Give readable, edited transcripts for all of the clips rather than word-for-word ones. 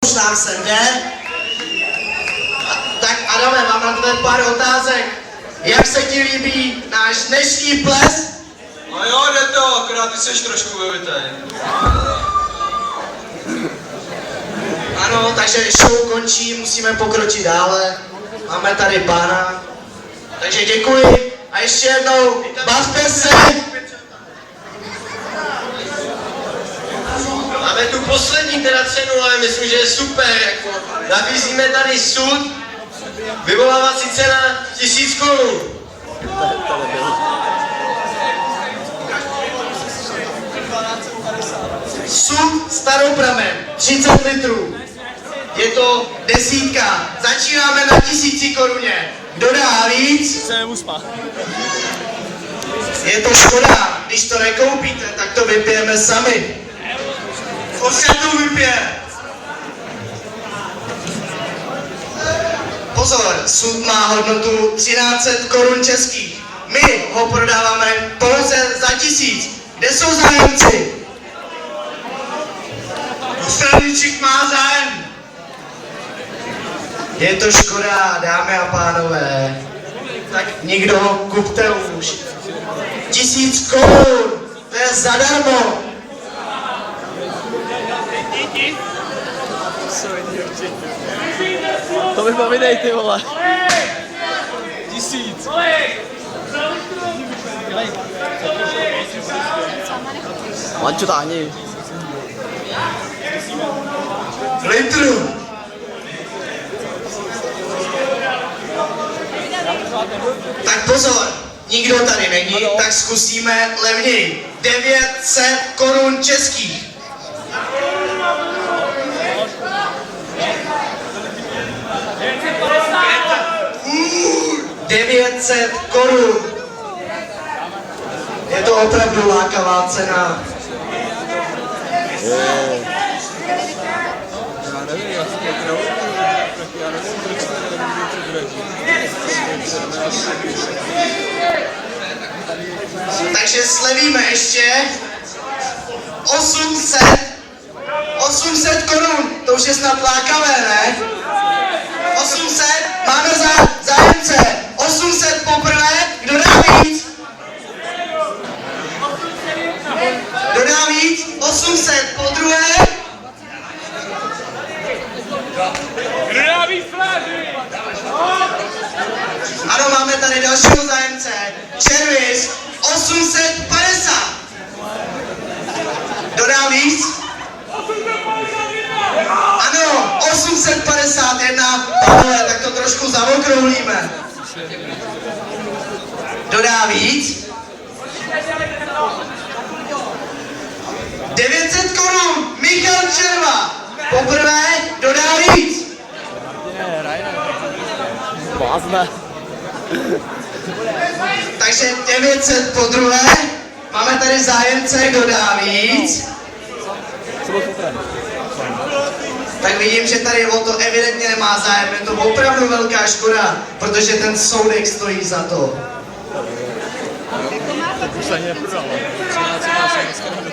už nám sem jde. Tak Adame, mám na tebe pár otázek. Jak se ti líbí náš dnešní ples? No jo, jde to, akorát ty seš trošku vyvitej. Ano, takže show končí, musíme pokročit dále. Máme tady pána. Takže děkuji a ještě jednou, bavte se! Máme tu poslední teda cenu, ale myslím, že je super, jako nabízíme tady sud, vyvolávací cena 1000 korun. Sud staropramen, 30 litrů. Je to 10. Začínáme na 1000 koruně. Kdo dá víc? Je to škoda, když to nekoupíte, tak to vypijeme sami. Kolik to vypije? Pozor, sud má hodnotu 1300 korun českých. My ho prodáváme pouze za 1000. Kde jsou zájemci? Straničík má zájem. Je to škoda, dámy a pánové. Tak nikdo kupte už. 1000 korun, to je zadarmo. To mi povidej, ty vole. 1000. Mančo, táhni. Litru. Tak pozor, nikdo tady není, tak zkusíme levněji. 900 korun českých. 900 korun. Je to opravdu lákavá cena. Takže slevíme ještě 800 korun, to už je snad lákavé, ne? 800, máme zájemce, 800 poprvé, kdo dá víc? Kdo dá víc? 800 po druhé? Kdo dá víc flázy? Ano, máme tady dalšího zájemce, Červis, 850. Kdo dá víc? Ano, 851, pánové, tak to trošku zaokrouhlíme. Kdo dá víc? 900 korun, Michal Červa. Poprvé, kdo dá víc? Vázne. Takže 900 po druhé. Máme tady zájemce, kdo dá víc? Tak vidím, že tady o to evidentně nemá zájem. Je to opravdu velká škoda, protože ten soudek stojí za to.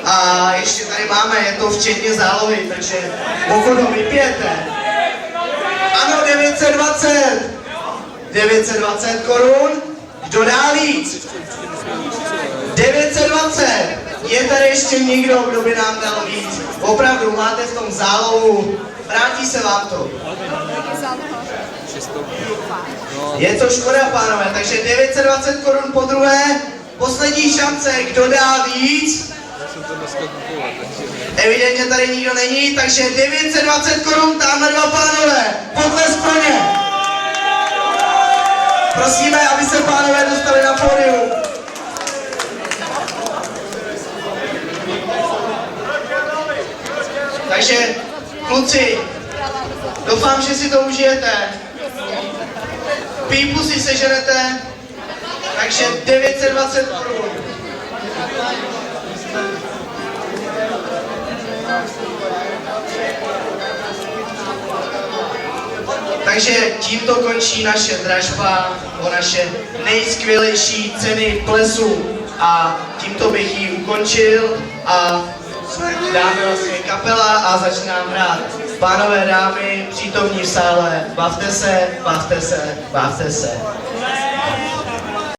A ještě tady máme, je to včetně zálohy, takže pokud ho vypijete. Ano, 920. 920 korun. Kdo dá víc? 920. Je tady ještě někdo, kdo by nám dal víc? Opravdu, máte v tom zálohu. Vrátí se vám to. Je to škoda, pánové, takže 920 korun po druhé. Poslední šance, kdo dá víc? Evidentně tady nikdo není, takže 920 korun, tamhle dva pánové. Potlesk pro ně. Prosíme, aby se pánové dostali na pódium. Takže, kluci, doufám, že si to užijete. Pípu si seženete, takže 920 korun. Takže tímto končí naše dražba o naše nejskvělejší ceny plesu. A tímto bych ji ukončil a dáme vlastně kapela a začínám hrát. Pánové, dámy, přítomní v sále, bavte se, bavte se, bavte se.